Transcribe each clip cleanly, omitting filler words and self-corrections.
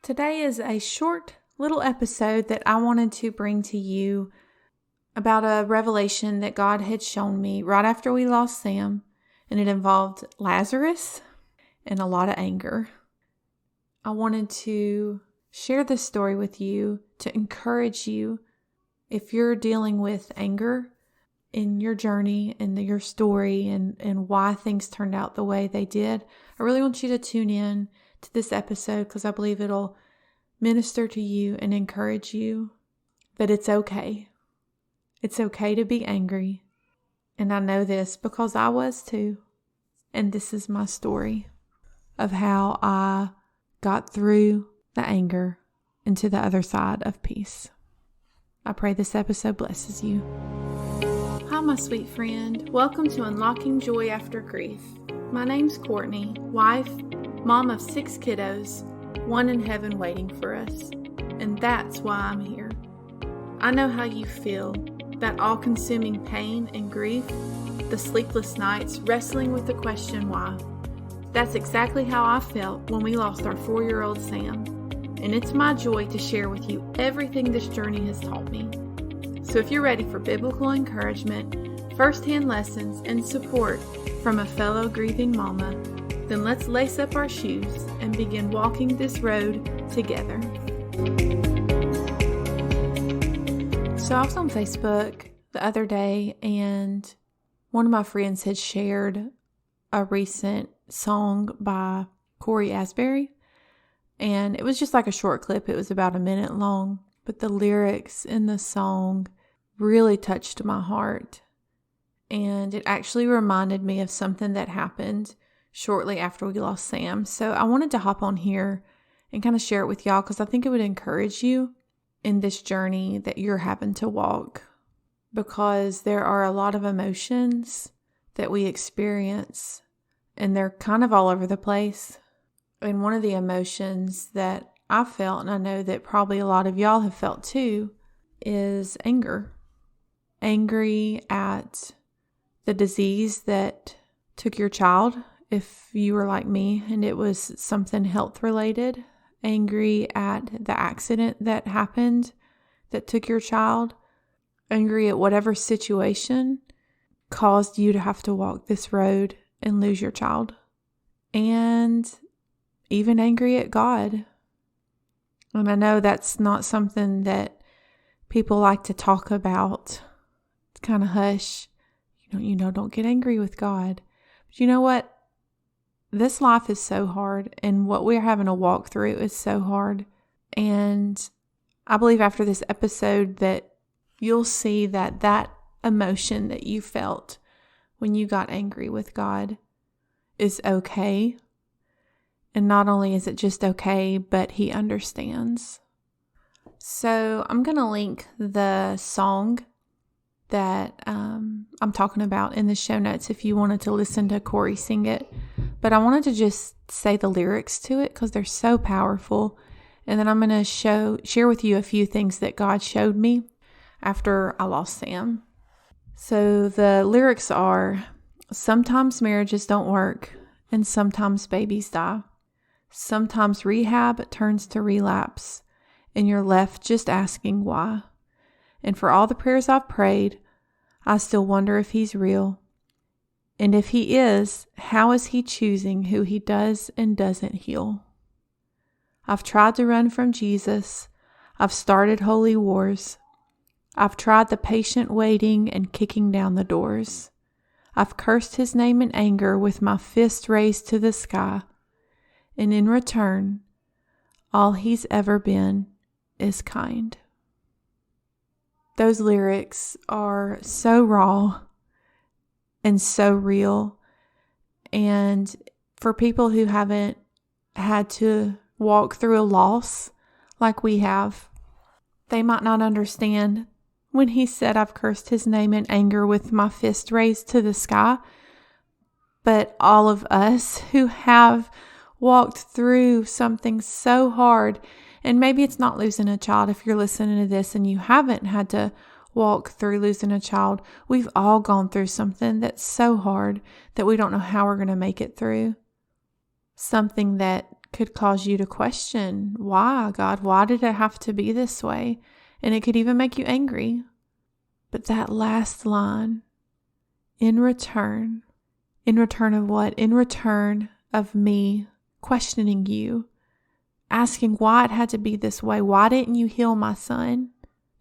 Today is a short little episode that I wanted to bring to you about a revelation that God had shown me right after we lost Sam, and it involved Lazarus and a lot of anger. I wanted to share this story with you to encourage you if you're dealing with anger in your journey and your story and why things turned out the way they did. I really want you to tune in to this episode because I believe it'll minister to you and encourage you that it's okay. It's okay to be angry. And I know this because I was too. And this is my story of how I got through the anger and to the other side of peace. I pray this episode blesses you. Hi, my sweet friend. Welcome to Unlocking Joy After Grief. My name's Courtney, wife, mom of 6 kiddos, one in heaven waiting for us. And that's why I'm here. I know how you feel, that all-consuming pain and grief, the sleepless nights, wrestling with the question why. That's exactly how I felt when we lost our 4-year-old Sam. And it's my joy to share with you everything this journey has taught me. So if you're ready for biblical encouragement, first-hand lessons, and support from a fellow grieving mama, then let's lace up our shoes and begin walking this road together. So I was on Facebook the other day, and one of my friends had shared a recent song by Corey Asbury. And it was just like a short clip. It was about a minute long. But the lyrics in the song really touched my heart. And it actually reminded me of something that happened shortly after we lost Sam. So I wanted to hop on here and kind of share it with y'all because I think it would encourage you in this journey that you're having to walk. Because there are a lot of emotions that we experience, and they're kind of all over the place. And one of the emotions that I felt, and I know that probably a lot of y'all have felt too, is anger. Angry at the disease that took your child, if you were like me and it was something health related. Angry at the accident that happened that took your child. Angry at whatever situation caused you to have to walk this road and lose your child. And even angry at God. And I know that's not something that people like to talk about. It's kind of hush. Don't get angry with God. But you know what? This life is so hard, and what we're having to walk through is so hard. And I believe after this episode that you'll see that emotion that you felt when you got angry with God is okay. And not only is it just okay, but He understands. So I'm going to link the song that I'm talking about in the show notes if you wanted to listen to Corey sing it. But I wanted to just say the lyrics to it because they're so powerful. And then I'm going to share with you a few things that God showed me after I lost Sam. So the lyrics are, sometimes marriages don't work and sometimes babies die. Sometimes rehab turns to relapse, and you're left just asking why. And for all the prayers I've prayed, I still wonder if He's real. And if He is, how is He choosing who He does and doesn't heal? I've tried to run from Jesus. I've started holy wars. I've tried the patient waiting and kicking down the doors. I've cursed His name in anger with my fist raised to the sky. And in return, all He's ever been is kind. Those lyrics are so raw and so real. And for people who haven't had to walk through a loss like we have, they might not understand when He said, I've cursed His name in anger with my fist raised to the sky. But all of us who have walked through something so hard, and maybe it's not losing a child if you're listening to this and you haven't had to walk through losing a child. We've all gone through something that's so hard that we don't know how we're going to make it through. Something that could cause you to question, why, God? Why did it have to be this way? And it could even make you angry. But that last line, in return of what? In return of me questioning you, asking why it had to be this way. Why didn't you heal my son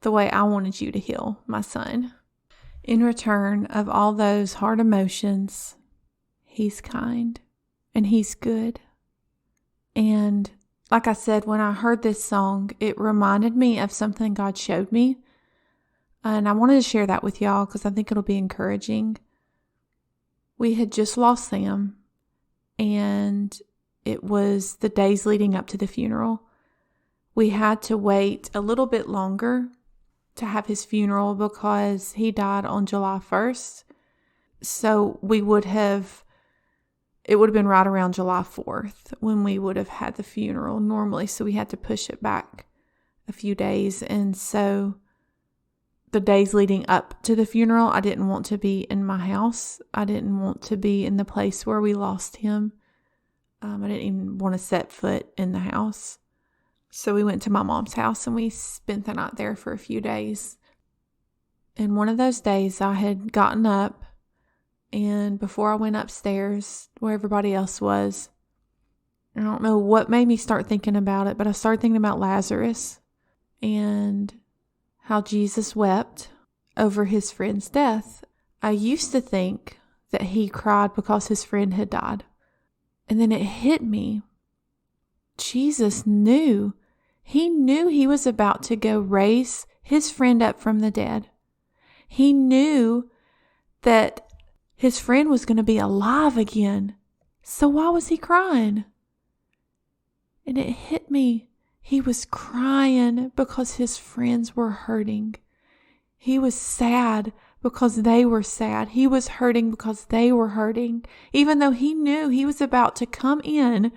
the way I wanted you to heal my son? In return of all those hard emotions, He's kind and He's good. And like I said, when I heard this song, it reminded me of something God showed me. And I wanted to share that with y'all because I think it'll be encouraging. We had just lost Sam, and it was the days leading up to the funeral. We had to wait a little bit longer to have his funeral because he died on July 1st. So it would have been right around July 4th when we would have had the funeral normally. So we had to push it back a few days. And so the days leading up to the funeral, I didn't want to be in my house. I didn't want to be in the place where we lost him. I didn't even want to set foot in the house. So we went to my mom's house and we spent the night there for a few days. And one of those days I had gotten up, and before I went upstairs where everybody else was, I don't know what made me start thinking about it, but I started thinking about Lazarus and how Jesus wept over his friend's death. I used to think that he cried because his friend had died. And then it hit me. Jesus knew. He knew he was about to go raise his friend up from the dead. He knew that his friend was going to be alive again. So why was he crying? And it hit me. He was crying because his friends were hurting. He was sad because they were sad. He was hurting because they were hurting. Even though he knew he was about to come in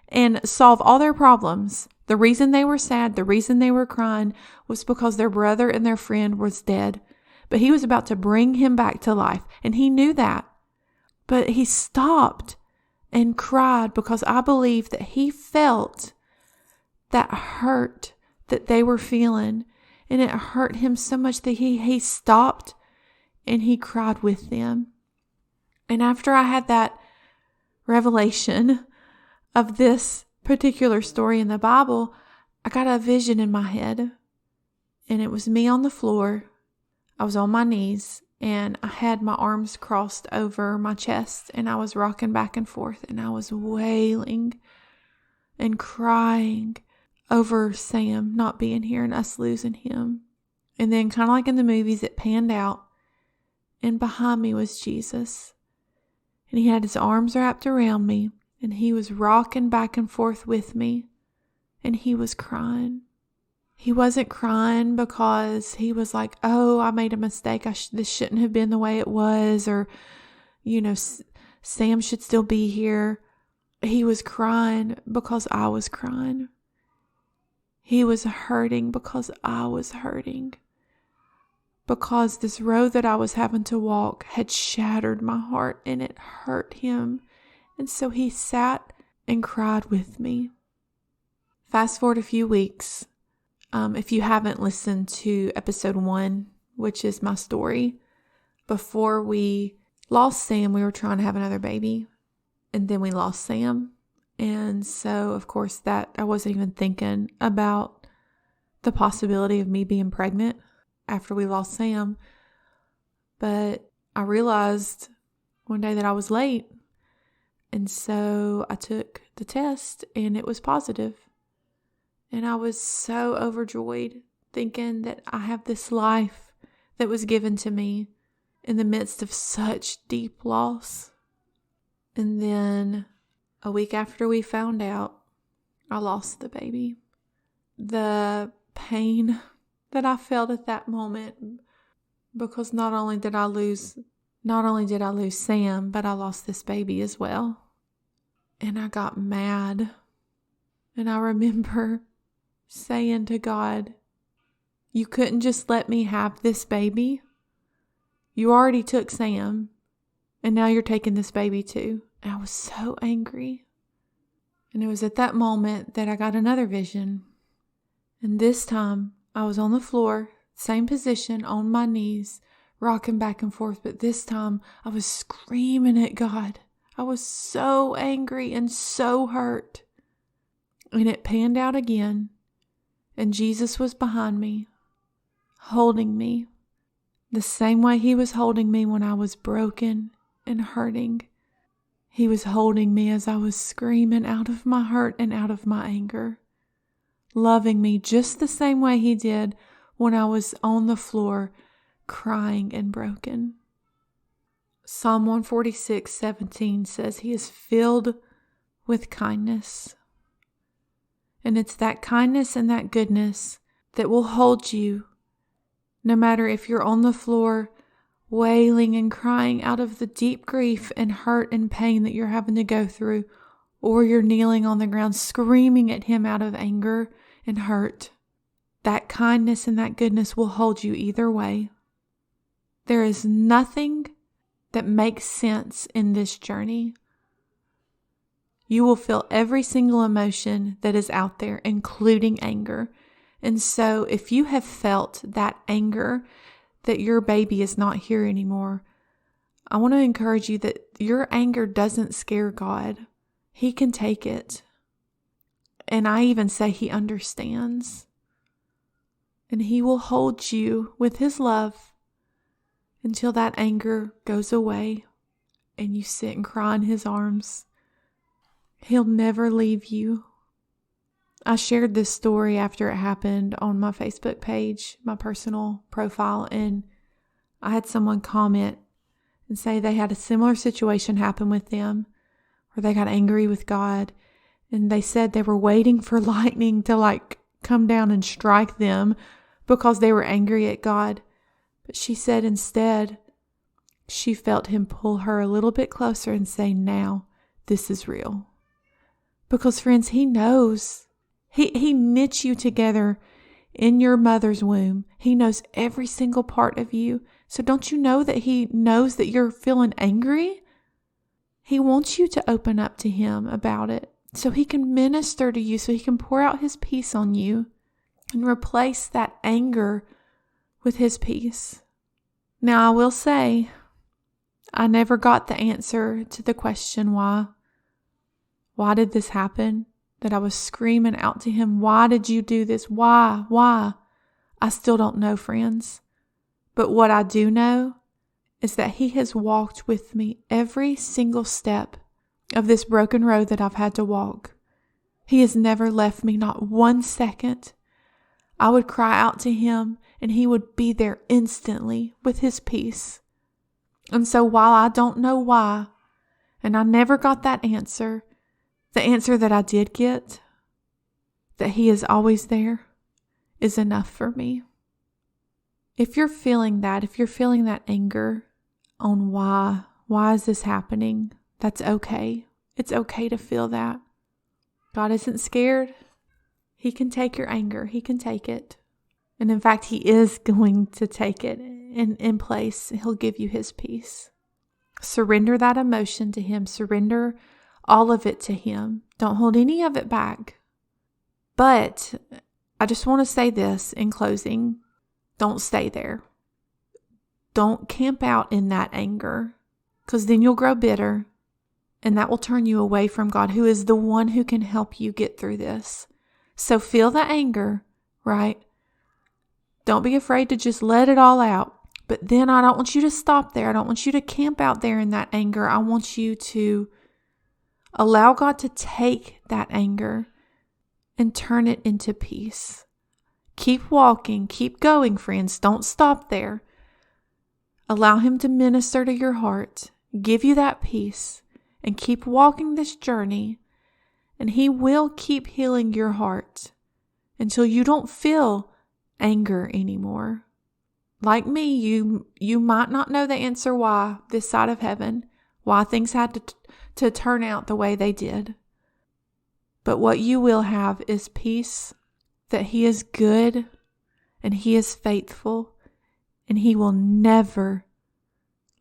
and solve all their problems. The reason they were sad, the reason they were crying was because their brother and their friend was dead. But he was about to bring him back to life. And he knew that. But he stopped and cried because I believe that he felt that hurt that they were feeling. And it hurt him so much that he stopped and he cried with them. And after I had that revelation of this particular story in the Bible, I got a vision in my head. And it was me on the floor. I was on my knees and I had my arms crossed over my chest and I was rocking back and forth and I was wailing and crying over Sam not being here and us losing him. And then kind of like in the movies, it panned out and behind me was Jesus. And he had his arms wrapped around me and he was rocking back and forth with me and he was crying. He wasn't crying because he was like, oh, I made a mistake. This shouldn't have been the way it was. Or, Sam should still be here. He was crying because I was crying. He was hurting because I was hurting. Because this road that I was having to walk had shattered my heart and it hurt him. And so he sat and cried with me. Fast forward a few weeks. If you haven't listened to episode 1, which is my story, before we lost Sam, we were trying to have another baby. And then we lost Sam. And so, of course, that I wasn't even thinking about the possibility of me being pregnant after we lost Sam. But I realized one day that I was late. And so I took the test and it was positive. And I was so overjoyed thinking that I have this life that was given to me in the midst of such deep loss. And then a week after we found out, I lost the baby. The pain that I felt at that moment, because not only did I lose Sam, but I lost this baby as well. And I got mad. And I remember saying to God, you couldn't just let me have this baby. You already took Sam, and now you're taking this baby too. And I was so angry. And it was at that moment that I got another vision. And this time I was on the floor, same position, on my knees, rocking back and forth. But this time I was screaming at God. I was so angry and so hurt. And it panned out again. And Jesus was behind me, holding me, the same way He was holding me when I was broken and hurting. He was holding me as I was screaming out of my hurt and out of my anger, loving me just the same way He did when I was on the floor crying and broken. Psalm 146:17 says He is filled with kindness. And it's that kindness and that goodness that will hold you no matter if you're on the floor wailing and crying out of the deep grief and hurt and pain that you're having to go through, or you're kneeling on the ground screaming at Him out of anger and hurt. That kindness and that goodness will hold you either way. There is nothing that makes sense in this journey. You will feel every single emotion that is out there, including anger. And so if you have felt that anger that your baby is not here anymore, I want to encourage you that your anger doesn't scare God. He can take it. And I even say He understands. And He will hold you with His love until that anger goes away and you sit and cry in His arms. He'll never leave you. I shared this story after it happened on my Facebook page, my personal profile, and I had someone comment and say they had a similar situation happen with them where they got angry with God, and they said they were waiting for lightning to come down and strike them because they were angry at God. But she said instead she felt Him pull her a little bit closer and say, "Now this is real." Because friends, He knows. He knit you together in your mother's womb. He knows every single part of you. So don't you know that He knows that you're feeling angry? He wants you to open up to Him about it so He can minister to you, so He can pour out His peace on you and replace that anger with His peace. Now, I will say, I never got the answer to the question why. Why did this happen? That I was screaming out to Him, "Why did you do this? Why? Why?" I still don't know, friends. But what I do know is that He has walked with me every single step of this broken road that I've had to walk. He has never left me, not one second. I would cry out to Him and He would be there instantly with His peace. And so while I don't know why, and I never got that answer, the answer that I did get, that He is always there, is enough for me. If you're feeling that, if you're feeling that anger on why is this happening, that's okay. It's okay to feel that. God isn't scared. He can take your anger. He can take it. And in fact, He is going to take it in place. He'll give you His peace. Surrender that emotion to Him. Surrender all of it to Him. Don't hold any of it back. But I just want to say this in closing. Don't stay there. Don't camp out in that anger, because then you'll grow bitter, and that will turn you away from God, who is the one who can help you get through this. So feel the anger, right? Don't be afraid to just let it all out. But then I don't want you to stop there. I don't want you to camp out there in that anger. I want you to allow God to take that anger and turn it into peace. Keep walking, keep going, friends. Don't stop there. Allow Him to minister to your heart, give you that peace, and keep walking this journey. And He will keep healing your heart until you don't feel anger anymore. Like me, you might not know the answer why this side of heaven, why things had to turn out the way they did. But what you will have is peace, that He is good and He is faithful and He will never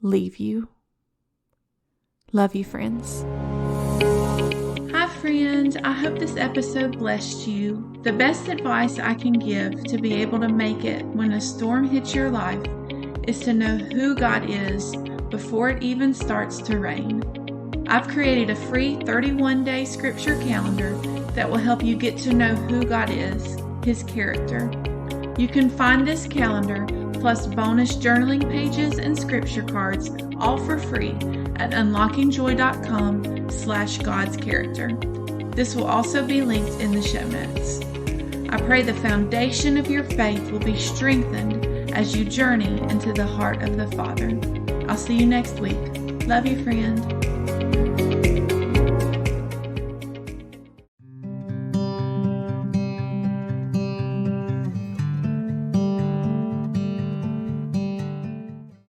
leave you. Love you, friends. Hi, friend. I hope this episode blessed you. The best advice I can give to be able to make it when a storm hits your life is to know who God is before it even starts to rain. I've created a free 31-day scripture calendar that will help you get to know who God is, His character. You can find this calendar plus bonus journaling pages and scripture cards all for free at unlockingjoy.com/God's character. This will also be linked in the show notes. I pray the foundation of your faith will be strengthened as you journey into the heart of the Father. I'll see you next week. Love you, friend.